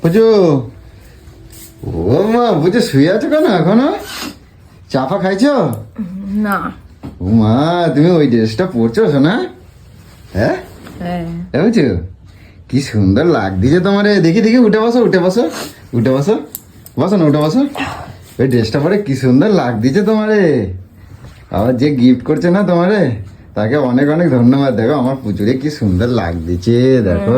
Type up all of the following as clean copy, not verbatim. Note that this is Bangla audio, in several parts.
পুজো, ও মা পুজো শুয়ে আছো কেন এখনো? চাপা খাইছো? না। ও মা তুমি ওই ড্রেসটা পরছো শোনা? হ্যাঁ বুঝছো কি সুন্দর লাগছে তোমার। দেখি দেখি উঠে বসো উঠে বসো উঠে বসো, বসো না উঠে বসো। ওই ড্রেসটা পরে কি সুন্দর লাগছে তোমারে। আবার যে গিফট করছে না তোমারে তাকে অনেক অনেক ধন্যবাদ। দেখো আমার পুজোরে কি সুন্দর লাগছে, দেখো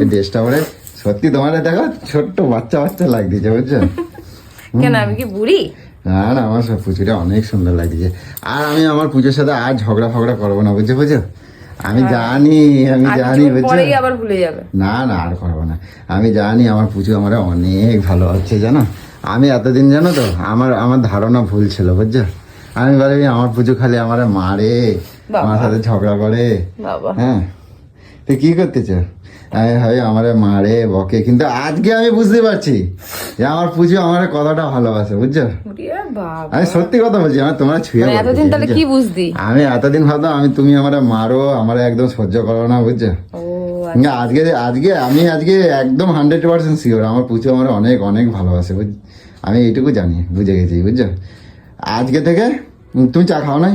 এই ড্রেসটা পরে সত্যি তোমারে দেখো ছোট্ট বাচ্চা বাচ্চা লাগছে বুঝছো। কেন আমি কি বুড়ি? না না আমার সব পুজোটা অনেক সুন্দর লাগছে। আর আমি আমার পুজোর সাথে আর ঝগড়া ফগড়া করবো না বুঝছো বুঝছো। আমি জানি বুঝছো। পরেই আবার ভুলে যাবে। না না আর করবো না। আমি জানি আমার পুজো আমার অনেক ভালো হচ্ছে জানো। আমি এতদিন জানো তো আমার আমার ধারণা ভুল ছিল বুঝছো। আমি বলি আমার পুজো খালি আমার মারে, আমার সাথে ঝগড়া করে। হ্যাঁ তুই কি করতেছ? আমি ভাবি আমার মারে বকে, কিন্তু আজকে আমি বুঝতে পারছি যে আমার পুজো আমার কতটা ভালোবাসে বুঝছো। আমি সত্যি কথা বলছি, আমার তোমার ছুঁয়ে এতদিন তাহলে কি বুঝতি? আমি এতদিন ভাবতাম আমি তুমি আমার মারো, আমার একদম সহ্য করো না বুঝছো। আজকে আজকে আমি আজকে একদম 100% শিওর আমার পুজো আমার অনেক অনেক ভালোবাসে বুঝ। আমি এইটুকু জানি, বুঝে গেছি বুঝছো। আজকে থেকে তুমি চা খাও নাই?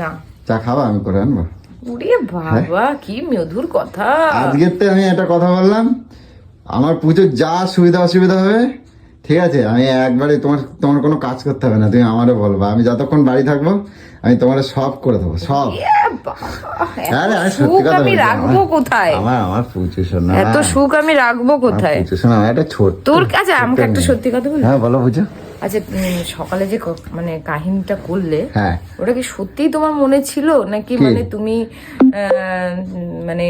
না চা খাওয়া আমি করে আনবো। ওরে বাবা কি মধুর কথা। আজকের তো আমি একটা কথা বললাম, আমার পুজোর যা সুবিধা অসুবিধা হবে ঠিক আছে, আমি একবারে তোমার তোমার কোনো কাজ করতে হবে না, তুমি আমারও বলবা। আমি যতক্ষণ বাড়ি থাকবো আমি তোমার সব করে দেবো সব। আরে আমি সত্যি কথা বলছি, রাখবো কোথায়? আমার পুজো শোনা, এত সুখ আমি রাখবো কোথায়? পুজো শোনা একটা ছোট তোর কাছে আমাকে একটা সত্যি কথা বল। হ্যাঁ বলো বুঝো। আচ্ছা সকালে যে মানে কাহিনীটা করলে, হ্যাঁ ওটা কি সত্যি তোমার মনে ছিল নাকি মানে তুমি মানে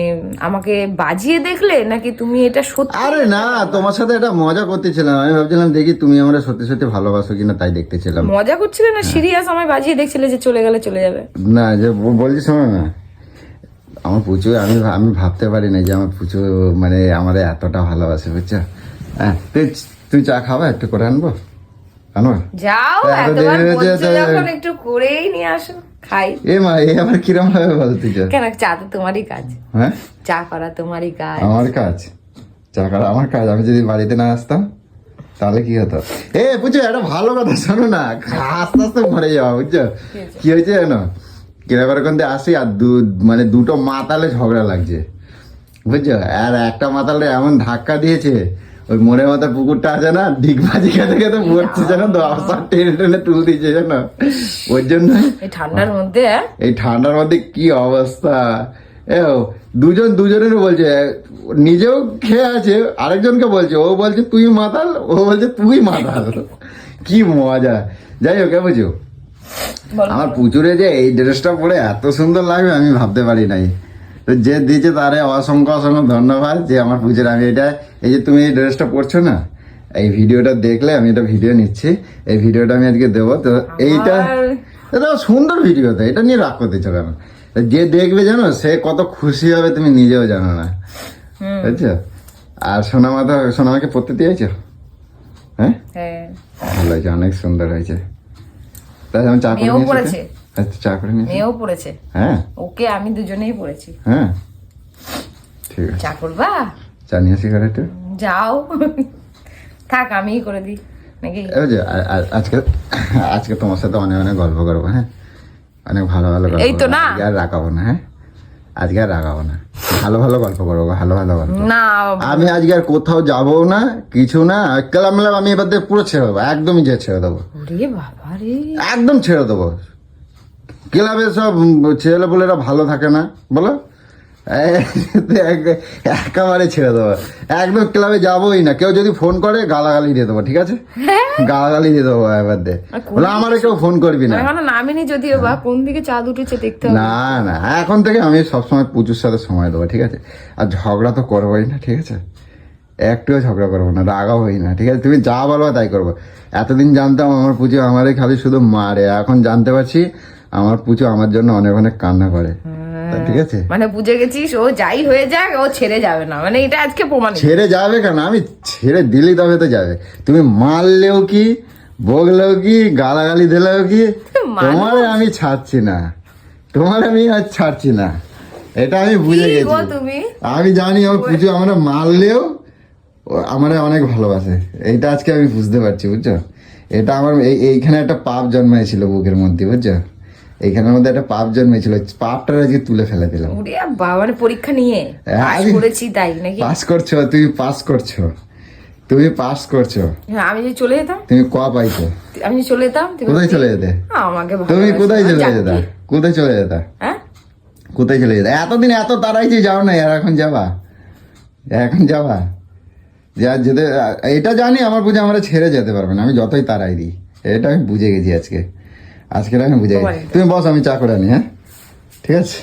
আমাকে বাজিয়ে দেখলে নাকি তুমি এটা সত্যি? আরে না তোমার সাথে একটা মজা করতেছিলাম, আমি ভাবছিলাম দেখি তুমি আমরা সত্যি সত্যি ভালোবাসো কিনা তাই দেখতেছিলাম। মজা করছিলে না সিরিয়াস আমায় বাজিয়ে দেখছিলে যে চলে গেলে চলে যাবে? না যে বলছি শোনো না, আমার পুজো আমি আমি ভাবতে পারি না যে আমার পুজো মানে আমার এতটা ভালোবাসে বুঝছো। হ্যাঁ তুই চা খাবা একটু করে আনবো? আনো যাও এতবার বলছো যখন একটু করেই নিয়ে আসো খাই। এ মা এ আবার কিরম ভাবে বলতেছ? কেন চা তো তোমারই কাজ। হ্যাঁ চা করা তোমারই কাজ। আমার কাজ চা করা আমার কাজ। আমি যদি বাড়িতে না আসতাম তাহলে কি হতো? এ বুঝছো একটা ভালো কথা শোনো না, আস্তে আস্তে মরে যাওয়া বুঝছো। কি হয়েছে জানো, কিরকম আসি আর মানে দুটো মাতালে ঝগড়া লাগছে বুঝছো। আর একটা মাতালে এমন ধাক্কা দিয়েছে, ওই মনের মাথা পুকুরটা আছে না, ডিগবাজি খেতে খেতে পড়ছে জানো তো, আবার টেনে টেনে তুল দিচ্ছে জানো। ওর জন্য এই ঠান্ডার মধ্যে এই ঠান্ডার মধ্যে কি অবস্থা। এ দুজনের বলছে, নিজেও খেয়ে আছে আরেকজনকে বলছে, ও বলছে তুই মাতাল, ও বলছে তুই মাতাল। কি মজা। যাই হোক বুঝো, আমার পুজোরে যে এই ড্রেসটা পরে এত সুন্দর লাগবে আমি ভাবতে পারি নাই। তো যে দিয়েছে তারে অসংখ্য অসংখ্য ধন্যবাদ। যে আমার পুজোর আমি এটা এই যে তুমি এই ড্রেসটা পরছো না, এই ভিডিওটা দেখলে আমি এটা ভিডিও নিচ্ছি, এই ভিডিওটা আমি আজকে দেবো। তো এইটা এটা সুন্দর ভিডিও, তো এটা নিয়ে রাগ করতেছো কেন? যে দেখবে জানো সে কত খুশি হবে তুমি নিজেও জানো না বুঝছো। আর সোনামাকে পড়তে দিয়েছো? হ্যাঁ ভালো হয়েছে, অনেক সুন্দর হয়েছে। তাই আমি চা করে নিয়েছি। চা করে নিয়েছি, মেয়েও পড়েছে। হ্যাঁ ওকে আমি দুজনেই পড়েছি। হ্যাঁ ঠিক আছে। চা করবা? চা নিয়ে আসি ঘরে একটু। যাও থাক আমিই করে দিই নাকি? আজকে আজকে তোমার সাথে অনেক অনেক গল্প করবো। হ্যাঁ অনেক ভালো ভালো গল্প। এই তো না আর রাখাবো না। হ্যাঁ আজকে আর রাখাবো না, ভালো ভালো গল্প করবো, ভালো ভালো গল্প। না আমি আজকে আর কোথাও যাবো না কিছু না, ক্লাব আমি এবার পুরো ছেড়ে দেবো, একদমই ছেড়ে দেবো। একদম ছেড়ে দেবো। ক্লাবে সব ছেলে বলেরা ভালো থাকে না বলো, একেবারে ছেড়ে দেবো, একদম ক্লাবে যাবোই না। কেউ যদি ফোন করে গালাগালি দিয়ে দেবো, ঠিক আছে? গালাগালি দিয়ে দেবো এবার দে, বলে আমার কেউ ফোন করবি না। নামিনি যদিও বা কোন দিকে চাঁদ উঠেছে দেখতে হবে। না না এখন থেকে আমি সবসময় পুজোর সাথে সময় দেবো, ঠিক আছে? আর ঝগড়া তো করবোই না, ঠিক আছে? একটুও ঝগড়া করবো না, রাগাবোই না, ঠিক আছে? তুমি যা বলবো তাই করবো। এতদিন জানতাম আমার পুজো আমারে খালি শুধু মারে, এখন জানতে পারছি আমার পুজো আমার জন্য অনেক অনেক কান্না করে, ঠিক আছে? মানে বুঝে গেছিস ও যাই হয়ে যাক ও ছেড়ে যাবে না, মানে এটা আজকে প্রমাণ। ছেড়ে যাবে কেন, আমি ছেড়ে দিলেই তবে তো যাবে। তুমি মারলেও কি, বগলেও কি, গালাগালি দিলেও কি, তোমার আমি ছাড়ছি না, তোমার আমি আর ছাড়ছি না। এটা আমি বুঝে গেছি। আমি জানি আমার পুজো আমরা মারলেও আমার অনেক ভালোবাসে, এইটা আজকে আমি বুঝতে পারছি, বুঝছো? এটা আমার এইখানে একটা পাপ জন্মাইছিল বুকের মধ্যে, বুঝছো? এইখানের মধ্যে একটা পাপ জন্মেছিল, পাপটা আজকে তুলে ফেলে দিলাম। ওরে বাবা, মানে পরীক্ষা নিয়ে পাস করেছি তাই নাকি? পাস করছো তুমি, পাস করছো তুমি, পাস করছো। হ্যাঁ, আমি যদি চলে যেতাম, তুমি ক পাইছো? আমি যদি চলে যেতাম, কোথায় চলে যেতে? আমাকে তুমি ভালোবাসে। কোথায় চলে যাক যেতা? গিয়ে। কোথায় চলে যেতা? হ্যাঁ, কোথায় চলে যেতে? এতদিন এত তারাই যে যাও না, আর এখন যাবা? এখন যাবা? যা যেতে, এটা জানি আমার বুঝে আমরা ছেড়ে যেতে পারবে না, আমি যতই তারাই দিই, এটা আমি বুঝে গেছি আজকে, আজকে আমি বুঝে গেছি। তুমি বস, আমি চা করে আনি, হ্যাঁ ঠিক আছে।